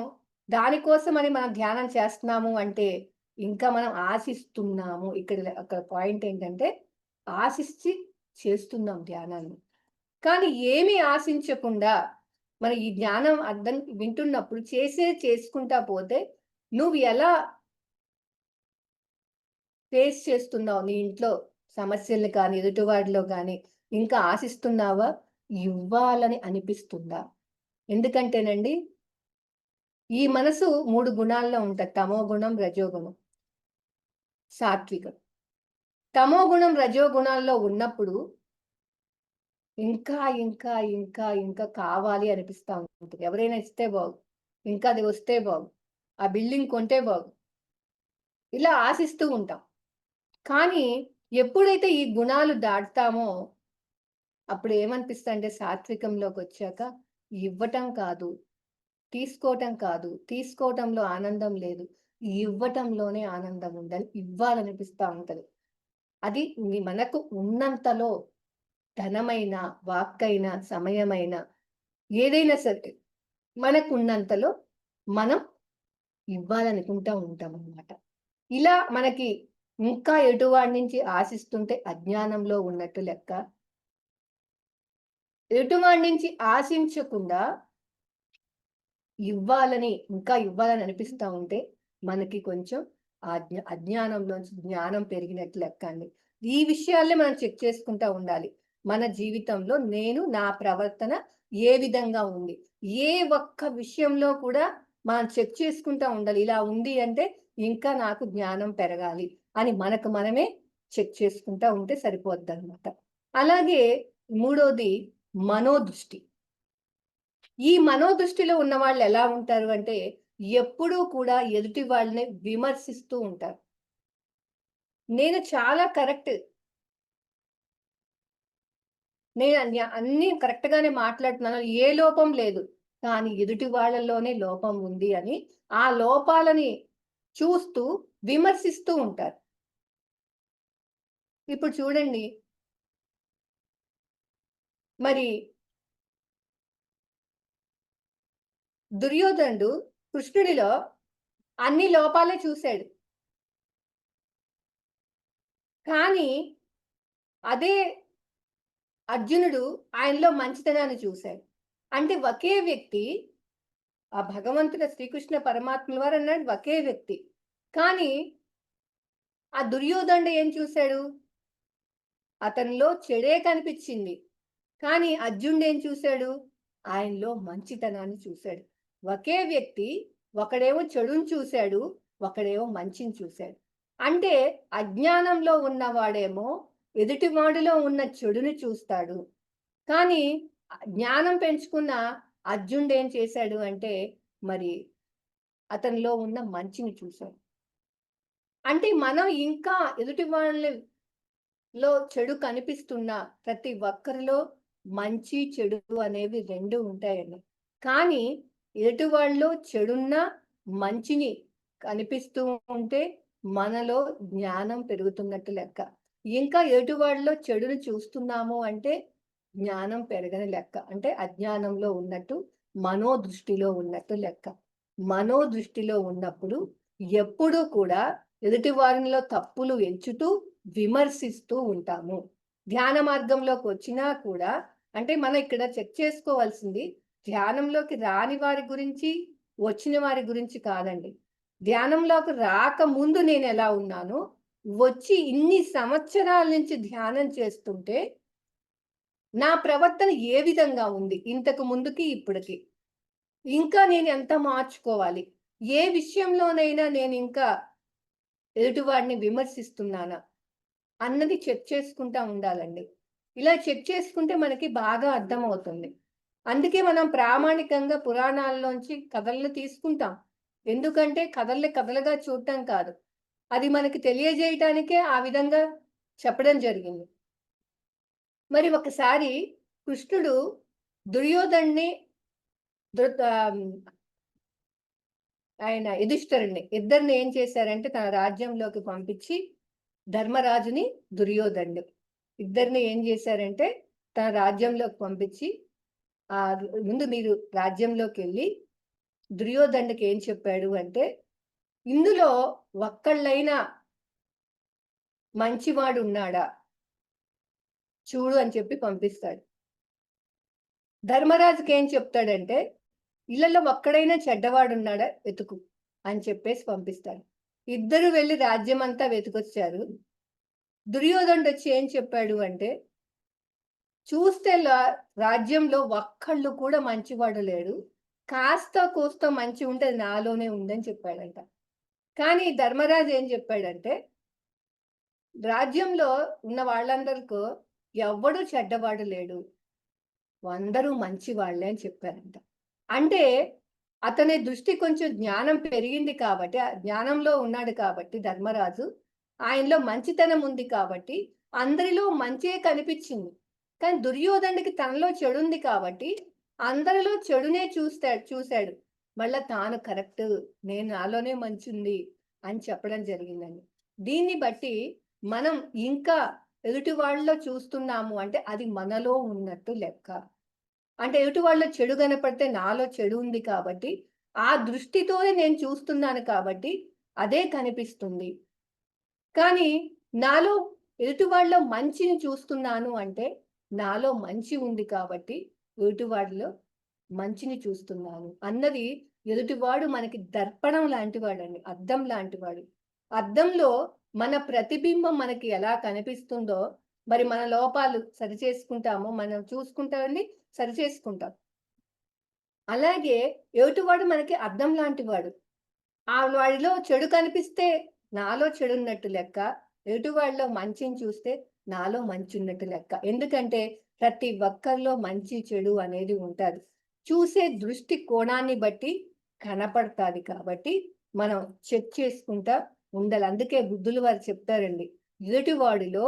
దానికోసమని మనం ధ్యానం చేస్తున్నాము అంటే, ఇంకా మనం ఆశిస్తున్నాము. అక్కడ పాయింట్ ఏంటంటే, ఆశించి చేస్తున్నాం ధ్యానాన్ని. కానీ ఏమీ ఆశించకుండా, మనం ఈ జ్ఞానం అర్థం వింటున్నప్పుడు చేసుకుంటా పోతే, నువ్వు ఎలా ఫేస్ చేస్తున్నావు నీ ఇంట్లో సమస్యల్ని కానీ, ఎదుటివాడిలో గానీ, ఇంకా ఆశిస్తున్నావా? ఇవ్వాలని అనిపిస్తుందా? ఎందుకంటేనండి ఈ మనసు 3 గుణాల్లో ఉంటది. తమోగుణం, రజోగుణం, సాత్వికం. తమోగుణం, రజోగుణాల్లో ఉన్నప్పుడు ఇంకా కావాలి అనిపిస్తా ఉంటది. ఎవరైనా ఇస్తే బాగు. ఇంకా అది వస్తే బాగు. ఆ బిల్డింగ్ కొంటే బాగు. ఇలా ఆశిస్తూ ఉంటాం. కానీ ఎప్పుడైతే ఈ గుణాలు దాటుతామో అప్పుడు ఏమనిపిస్తదంటే సాత్వికంలోకొచ్చాక ఇవ్వటం కాదు, తీసుకోవటం కాదు. తీసుకోవటంలో ఆనందం లేదు. ఇవ్వటంలోనే ఆనందం ఉందని ఇవ్వాలనిపిస్తా ఉంటది. అది మనకు ఉన్నంతలో ధనమైన, వాక్కైన, సమయమైన ఏదైనా సరే మనకున్నంతలో మనం ఇవ్వాలనుకుంటా ఉంటామనమాట. ఇలా మనకి ఇంకా ఎటువాడి నుంచి ఆశిస్తుంటే అజ్ఞానంలో ఉన్నట్టు లెక్క. ఎటువాడి నుంచి ఆశించకుండా ఇంకా ఇవ్వాలని అనిపిస్తా ఉంటే, మనకి కొంచెం అజ్ఞానంలోంచి జ్ఞానం పెరిగినట్టు లెక్క అండి. ఈ విషయాల్ని మనం చెక్ చేసుకుంటా ఉండాలి. మన జీవితంలో నా ప్రవర్తన ఏ విధంగా ఉంది? ఏ ఒక్క విషయంలో కూడా మనం చెక్ చేసుకుంటా ఉండాలి. ఇలా ఉంది అంటే, ఇంకా నాకు జ్ఞానం పెరగాలి అని మనకు మనమే చెక్ చేసుకుంటా ఉంటే సరిపోద్దనమాట. అలాగే మూడోది మనోదృష్టి. ఈ మనోదృష్టిలో ఉన్నవాళ్ళు ఎలా ఉంటారు అంటే, ఎప్పుడూ కూడా ఎదుటి వాళ్ళని విమర్శిస్తూ ఉంటారు. నేను చాలా కరెక్ట్. నేను అన్నీ కరెక్ట్‌గానే మాట్లాడుతున్నాను. ఏ లోపం లేదు. కానీ ఎదుటి వాళ్ళలోనే లోపం ఉంది అని, ఆ లోపాలని చూస్తూ విమర్శిస్తూ ఉంటారు. ఇప్పుడు చూడండి, మరి దుర్యోధనుడు కృష్ణుడిలో అన్ని లోపాలే చూసాడు. కానీ అదే అర్జునుడు ఆయనలో మంచితనాన్ని చూసాడు. అంటే ఒకే వ్యక్తి, ఆ భగవంతుడు శ్రీకృష్ణ పరమాత్ముల వారు అన్నాడు ఒకే వ్యక్తి. కానీ ఆ దుర్యోధనుడు ఏం చూసాడు? అతనిలో చెడే కనిపించింది. కానీ అర్జునుడు ఏం చూసాడు? ఆయనలో మంచితనాన్ని చూసాడు. ఒకే వ్యక్తి ఒకడేమో చెడుని చూసాడు, ఒకడేమో మంచిని చూసాడు. అంటే అజ్ఞానంలో ఉన్నవాడేమో ఎదుటివాడిలో ఉన్న చెడుని చూస్తాడు. కానీ జ్ఞానం పెంచుకున్న అర్జునుడు ఏం చేశాడు అంటే మరి అతనిలో ఉన్న మంచిని చూసాడు. అంటే మనం ఇంకా ఎదుటి వాళ్ళలో చెడు కనిపిస్తున్నా ప్రతి ఒక్కరిలో మంచి చెడు అనేవి రెండు ఉంటాయండి. కానీ ఎదుటి వాళ్ళలో చెడున్నా మంచిని కనిపిస్తూ ఉంటే మనలో జ్ఞానం పెరుగుతున్నట్టు లెక్క. ఇంకా ఎదుటి వాళ్ళలో చెడుని చూస్తున్నాము అంటే జ్ఞానం పెరగని లెక్క. అంటే అజ్ఞానంలో ఉన్నట్టు, మనోదృష్టిలో ఉన్నట్టు లెక్క. మనోదృష్టిలో ఉన్నప్పుడు ఎప్పుడూ కూడా ఎదుటి వారిలో తప్పులు ఎంచుతూ విమర్శిస్తూ ఉంటాము. ధ్యాన మార్గంలోకి వచ్చినా కూడా అంటే మనం ఇక్కడ చెక్ చేసుకోవాల్సింది ధ్యానంలోకి రాని వారి గురించి, వచ్చిన వారి గురించి కాదండి. ధ్యానంలోకి రాకముందు నేను ఎలా ఉన్నానో, వచ్చి ఇన్ని సంవత్సరాల నుంచి ధ్యానం చేస్తుంటే నా ప్రవర్తన ఏ విధంగా ఉంది ఇంతకు ముందుకి ఇప్పటికి. ఇంకా నేను ఎంత మార్చుకోవాలి? ఏ విషయంలోనైనా నేను ఇంకా ఎదుటివాడిని విమర్శిస్తున్నానా? అన్నది చెక్ చేసుకుంటా ఉండాలండి. ఇలా చెక్ చేసుకుంటే మనకి బాగా అర్థమవుతుంది. అందుకే మనం ప్రామాణికంగా పురాణాల్లోంచి కథలను తీసుకుంటాం. ఎందుకంటే కథల్ని కథలుగా చూడటం కాదు. అది మనకి తెలియజేయటానికే ఆ విధంగా చెప్పడం జరిగింది. మరి ఒకసారి కృష్ణుడు దుర్యోధనుడిని ఆయన యుధిష్ఠిరుడిని ఇద్దరిని ఏం చేశారంటే తన రాజ్యంలోకి పంపించి ధర్మరాజుని, దుర్యోధనుడు ఇద్దరిని ఏం చేశారంటే తన రాజ్యంలోకి పంపించి ఆ ముందు మీరు రాజ్యంలోకెళ్ళి దుర్యోధనుడికి ఏం చెప్పాడు అంటే ఇందులో ఒక్కళ్ళైనా మంచివాడు ఉన్నాడా చూడు అని చెప్పి పంపిస్తాడు. ధర్మరాజుకి ఏం చెప్తాడంటే ఇళ్ళలో ఒక్కడైనా చెడ్డవాడున్నాడా వెతుకు అని చెప్పేసి పంపిస్తాడు. ఇద్దరు వెళ్ళి రాజ్యం అంతా వెతుకొచ్చారు. దుర్యోధనుడు వచ్చి ఏం చెప్పాడు అంటే చూస్తే రాజ్యంలో ఒక్కళ్ళు కూడా మంచివాడు లేడు. కాస్త కూస్త మంచి ఉంటే అది నాలోనే ఉందని చెప్పాడంట. కానీ ధర్మరాజు ఏం చెప్పాడంటే రాజ్యంలో ఉన్న వాళ్ళందరికీ ఎవ్వడు చెడ్డవాడు లేడు. అందరూ మంచి వాళ్ళే అని చెప్పారంట. అంటే అతని దృష్టి కొంచెం జ్ఞానం పెరిగింది కాబట్టి, ఆ జ్ఞానంలో ఉన్నాడు కాబట్టి ధర్మరాజు, ఆయనలో మంచితనం ఉంది కాబట్టి అందరిలో మంచే కనిపించింది. కానీ దుర్యోధనుడికి తనలో చెడుంది కాబట్టి అందరిలో చెడునే చూశాడు. మళ్ళా తాను కరెక్ట్, నేను నాలోనే మంచుంది అని చెప్పడం జరిగిందండి. దీన్ని బట్టి మనం ఇంకా ఎదుటి వాళ్ళలో చూస్తున్నాము అంటే అది మనలో ఉన్నట్టు లెక్క. అంటే ఎదుటి వాళ్ళలో చెడు కనపడితే నాలో చెడు ఉంది కాబట్టి ఆ దృష్టితోనే నేను చూస్తున్నాను కాబట్టి అదే కనిపిస్తుంది. కానీ నాలో ఎదుటి వాళ్ళలో మంచిని చూస్తున్నాను అంటే నాలో మంచి ఉంది కాబట్టి ఎదుటివాడిలో మంచిని చూస్తున్నాను అన్నది ఎదుటివాడు మనకి దర్పణం లాంటివాడండి, అద్దం లాంటివాడు. అద్దంలో మన ప్రతిబింబం మనకి ఎలా కనిపిస్తుందో మరి మన లోపాలు సరిచేసుకుంటామో మనం చూసుకుంటామండి, సరిచేసుకుంటాం. అలాగే ఎదుటివాడు మనకి అద్దం లాంటివాడు. వాడిలో చెడు కనిపిస్తే నాలో చెడున్నట్టు లెక్క. ఎదుటివాడిలో మంచిని చూస్తే నాలో మంచి ఉన్నట్టు లెక్క. ఎందుకంటే ప్రతి ఒక్కరిలో మంచి, చెడు అనేది ఉంటాది. చూసే దృష్టి కోణాన్ని బట్టి కనపడతాది కాబట్టి మనం చెక్ చేసుకుంటా ఉండాలి. అందుకే బుద్ధులు వారు చెప్తారండి. ఎదుటివాడిలో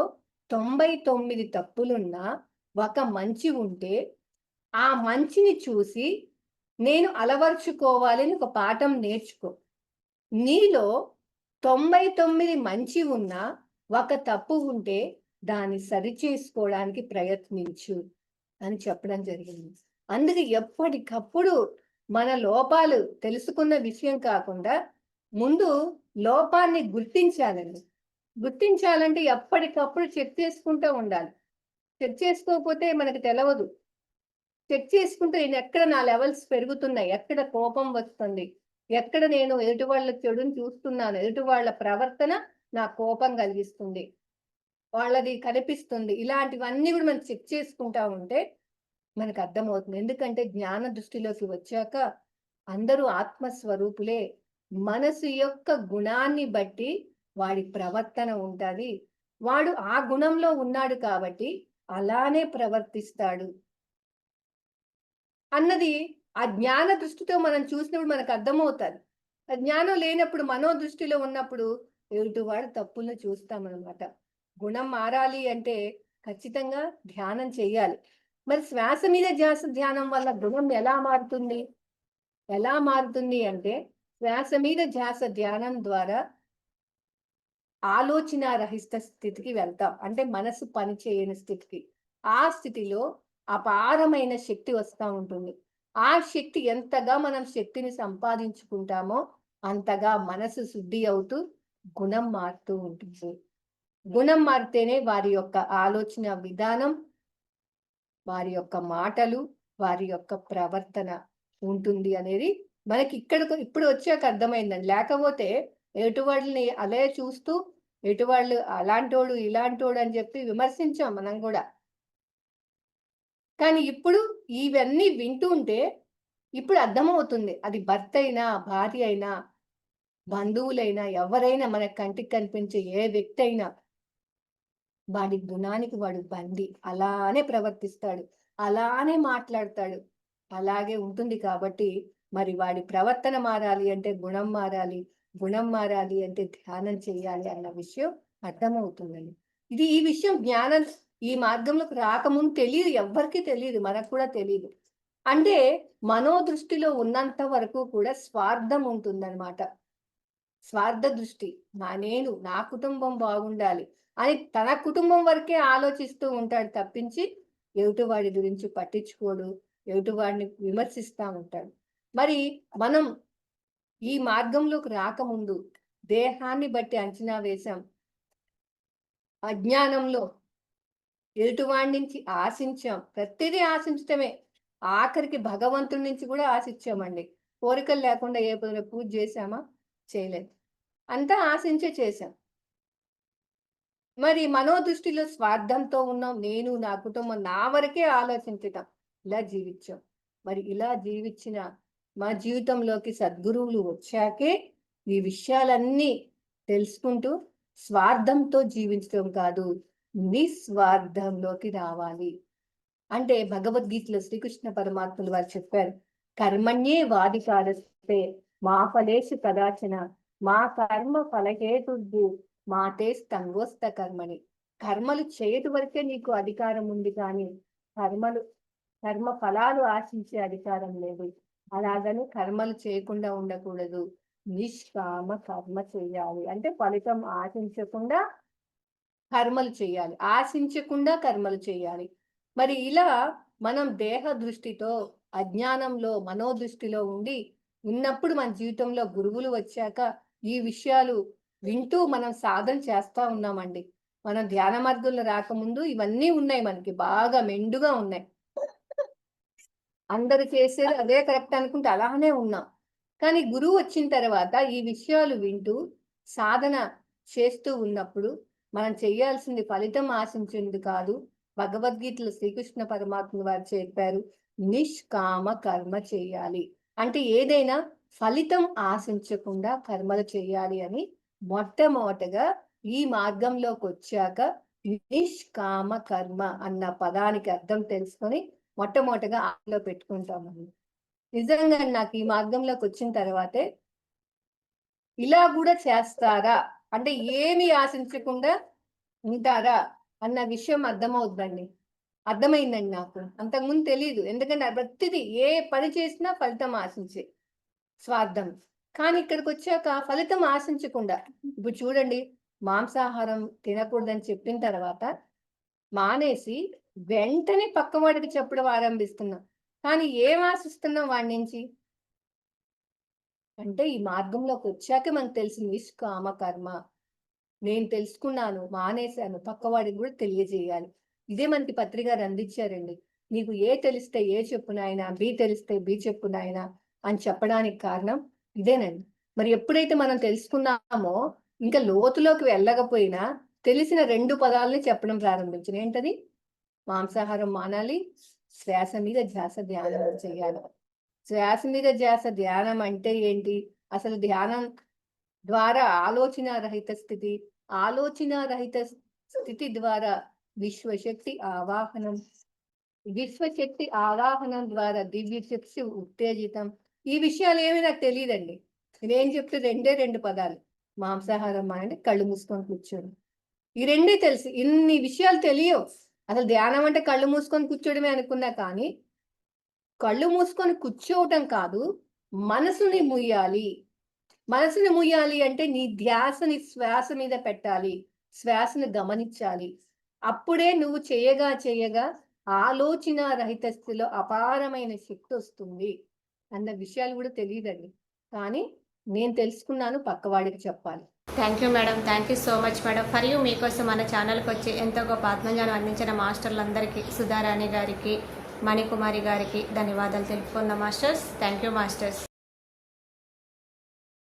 99 తప్పులున్నా ఒక మంచి ఉంటే ఆ మంచిని చూసి నేను అలవర్చుకోవాలని ఒక పాఠం నేర్చుకో. నీలో 99 మంచి ఉన్నా ఒక తప్పు ఉంటే దాన్ని సరిచేసుకోవడానికి ప్రయత్నించు అని చెప్పడం జరిగింది. అందుకే ఎప్పటికప్పుడు మన లోపాలు తెలుసుకున్న విషయం కాకుండా ముందు లోపాన్ని గుర్తించాలండి. గుర్తించాలంటే ఎప్పటికప్పుడు చెక్ చేసుకుంటూ ఉండాలి. చెక్ చేసుకోకపోతే మనకు తెలవదు. చెక్ చేసుకుంటూ నేను ఎక్కడ నా లెవెల్స్ పెరుగుతున్నాయి, ఎక్కడ కోపం వస్తుంది, ఎక్కడ నేను ఎదుటి వాళ్ళ చెడుని చూస్తున్నాను, ఎదుటి వాళ్ళ ప్రవర్తన నా కోపం కలిగిస్తుంది, వాళ్ళది కనిపిస్తుంది. ఇలాంటివన్నీ కూడా మనం చెక్ చేసుకుంటా ఉంటే మనకు అర్థమవుతుంది. ఎందుకంటే జ్ఞాన దృష్టిలోకి వచ్చాక అందరూ ఆత్మస్వరూపులే. మనసు యొక్క గుణాన్ని బట్టి వాడి ప్రవర్తన ఉంటది. వాడు ఆ గుణంలో ఉన్నాడు కాబట్టి అలానే ప్రవర్తిస్తాడు అన్నది ఆ జ్ఞాన దృష్టితో మనం చూసినప్పుడు మనకు అర్థమవుతది. ఆ జ్ఞానం లేనప్పుడు మనోదృష్టిలో ఉన్నప్పుడు ఎదుటివాడి తప్పులను చూస్తామనమాట. గుణం మారాలి అంటే ఖచ్చితంగా ధ్యానం చెయ్యాలి. మరి శ్వాస మీద ధ్యానం వల్ల గుణం ఎలా మారుతుంది? ఎలా మారుతుంది అంటే శ్వాస మీద ధ్యానం ద్వారా ఆలోచన రహిత స్థితికి వెళ్తాం. అంటే మనసు పని చేయని స్థితికి. ఆ స్థితిలో అపారమైన శక్తి వస్తా ఉంటుంది. ఆ శక్తి ఎంతగా మనం శక్తిని సంపాదించుకుంటామో అంతగా మనసు శుద్ధి అవుతూ గుణం మారుతూ ఉంటుంది. గుణం మారితేనే వారి యొక్క ఆలోచన విధానం, వారి యొక్క మాటలు, వారి యొక్క ప్రవర్తన ఉంటుంది అనేది మనకి ఇప్పుడు వచ్చాక అర్థమైందండి. లేకపోతే ఎదుటివాళ్ళని అలే చూస్తూ ఎటువాళ్ళు అలాంటోడు, ఇలాంటోడు అని చెప్పి విమర్శించాం మనం గూడా. కానీ ఇప్పుడు ఇవన్నీ వింటూ ఉంటే ఇప్పుడు అర్థమవుతుంది. అది భర్త అయినా, భార్య అయినా, బంధువులైనా, ఎవరైనా మన కంటికి కనిపించే ఏ వ్యక్తి అయినా వాడి గుణానికి వాడు బందీ. అలానే ప్రవర్తిస్తాడు. అలానే మాట్లాడతాడు. అలాగే ఉంటుంది కాబట్టి మరి వాడి ప్రవర్తన మారాలి అంటే గుణం మారాలి. గుణం మారాలి అంటే ధ్యానం చేయాలి అన్న విషయం అర్థమవుతుందండి. ఈ విషయం ఈ మార్గంలోకి రాకముందు తెలీదు. ఎవ్వరికీ తెలీదు. మనకు కూడా తెలీదు. అంటే మనోదృష్టిలో ఉన్నంత వరకు కూడా స్వార్థం ఉంటుందన్నమాట. స్వార్థ దృష్టి. నా కుటుంబం బాగుండాలి అని తన కుటుంబం వరకే ఆలోచిస్తూ ఉంటాడు తప్పించి ఎదుటివాడి గురించి పట్టించుకోడు. ఎదుటివాడిని విమర్శిస్తా ఉంటాడు. మరి మనం ఈ మార్గంలోకి రాకముందు దేహాన్ని బట్టి అంచనా వేశాం. అజ్ఞానంలో ఎదుటివాడి నుంచి ఆశించాం. ప్రతిదీ ఆశించటమే. ఆఖరికి భగవంతుడి నుంచి కూడా ఆశించామండి. కోరికలు లేకుండా ఏ పూజ చేశామా? చేయలేదు. అంతా ఆశించే చేశాం. మరి మనోదృష్టిలో స్వార్థంతో ఉన్నాం. నేను, నా కుటుంబం, నా వరకే ఆలోచించటం. ఇలా జీవించాం. మరి ఇలా జీవించిన మా జీవితంలోకి సద్గురువులు వచ్చాకే ఈ విషయాలన్నీ తెలుసుకుంటూ స్వార్థంతో జీవించడం కాదు, నిస్వార్థంలోకి రావాలి. అంటే భగవద్గీతలో శ్రీకృష్ణ పరమాత్ములు వారు చెప్పారు, కర్మణ్యే వాధికారస్తే మా ఫలేషు కదాచన మా కర్మ ఫలహేతుర్భు మాతే స్తంగోస్త కర్మని. కర్మలు చేయటి వరకే నీకు అధికారం ఉంది కానీ కర్మ ఫలాలు ఆశించే అధికారం లేదు. అలాగని కర్మలు చేయకుండా ఉండకూడదు. నిష్కామ కర్మ చేయాలి. అంటే ఫలితం ఆశించకుండా కర్మలు చేయాలి. ఆశించకుండా కర్మలు చేయాలి. మరి ఇలా మనం దేహ దృష్టితో అజ్ఞానంలో మనోదృష్టిలో ఉన్నప్పుడు మన జీవితంలో గురువులు వచ్చాక ఈ విషయాలు వింటూ మనం సాధన చేస్తా ఉన్నామండి. మనం ధ్యాన మార్గంలో రాకముందు ఇవన్నీ ఉన్నాయి, మనకి బాగా మెండుగా ఉన్నాయి. అందరు చేసేది అదే కరెక్ట్ అనుకుంటే అలానే ఉన్నాం. కానీ గురువు వచ్చిన తర్వాత ఈ విషయాలు వింటూ సాధన చేస్తూ ఉన్నప్పుడు మనం చేయాల్సింది ఫలితం ఆశించింది కాదు. భగవద్గీతలో శ్రీకృష్ణ పరమాత్మ వారు చెప్పారు, నిష్కామ కర్మ చేయాలి. అంటే ఏదైనా ఫలితం ఆశించకుండా కర్మలు చేయాలి అని మొట్టమొదటగా ఈ మార్గంలోకి వచ్చాక నిష్కామ కర్మ అన్న పదానికి అర్థం తెలుసుకొని మొట్టమొదటగా ఆలో పెట్టుకుంటామని. నిజంగా నాకు ఈ మార్గంలోకి వచ్చిన తర్వాతే ఇలా కూడా చేస్తారా, అంటే ఏమి ఆశించకుండా ఉంటారా అన్న విషయం అర్థమైందండి నాకు. అంతకుముందు తెలియదు. ఎందుకంటే ప్రతిదీ ఏ పని చేసినా ఫలితం ఆశించే స్వార్థం. కానీ ఇక్కడికి వచ్చాక ఫలితం ఆశించకుండా, ఇప్పుడు చూడండి, మాంసాహారం తినకూడదని చెప్పిన తర్వాత మానేసి వెంటనే పక్కవాడికి చెప్పడం ఆరంభిస్తున్నాం. కానీ ఏం ఆశిస్తున్నాం వాడి నుంచి? అంటే ఈ మార్గంలోకి వచ్చాక మనకు తెలిసింది నిష్కామ కర్మ. నేను తెలుసుకున్నాను, మానేశాను, పక్కవాడికి కూడా తెలియజేయాలి. ఇదే మనకి పత్రిక గారు అందించారండి. నీకు ఏ తెలిస్తే ఏ చెప్పు నాయనా, బి తెలిస్తే బి చెప్పు నాయనా అని చెప్పడానికి కారణం ఇదేనండి. మరి ఎప్పుడైతే మనం తెలుసుకున్నామో ఇంకా లోతులోకి వెళ్ళకపోయినా తెలిసిన 2 పదాలని చెప్పడం ప్రారంభించిన. ఏంటది? మాంసాహారం మానాలి, శ్వాస మీద ధ్యాస ధ్యానం చేయాలి. శ్వాస మీద ధ్యాస ధ్యానం అంటే ఏంటి? అసలు ధ్యానం ద్వారా ఆలోచన రహిత స్థితి, ఆలోచన రహిత స్థితి ద్వారా విశ్వశక్తి ఆవాహనం, విశ్వశక్తి ఆవాహనం ద్వారా దివ్య శక్తి ఉత్తేజితం. ఈ విషయాలు ఏమి నాకు తెలియదండి. నేనేం చెప్తే 2 పదాలు. మాంసాహారం అంటే కళ్ళు మూసుకొని కూర్చోండి. ఈ 2 తెలుసు. ఇన్ని విషయాలు తెలియవు. అసలు ధ్యానం అంటే కళ్ళు మూసుకొని కూర్చోవడమే అనుకున్నా కానీ, కళ్ళు మూసుకొని కూర్చోవటం కాదు, మనసుని ముయ్యాలి. మనసుని ముయ్యాలి అంటే నీ ధ్యాసని శ్వాస మీద పెట్టాలి. శ్వాసని గమనించాలి. అప్పుడే నువ్వు చేయగా ఆలోచన రహిత స్థితిలో అపారమైన శక్తి వస్తుంది అన్న విషయాలు కూడా తెలియదండి. కానీ నేను తెలుసుకున్నాను, పక్కవాడికి చెప్పాలి. Thank you madam, thank you so much madam. For you మీకోసం మన ఛానల్కి వచ్చి ఎంతో గొప్ప ఆత్మజ్ఞానం అందించిన మాస్టర్లందరికీ, సుధారాణి గారికి, మణికుమారి గారికి ధన్యవాదాలు తెలుపుకున్న మాస్టర్స్. Thank you masters.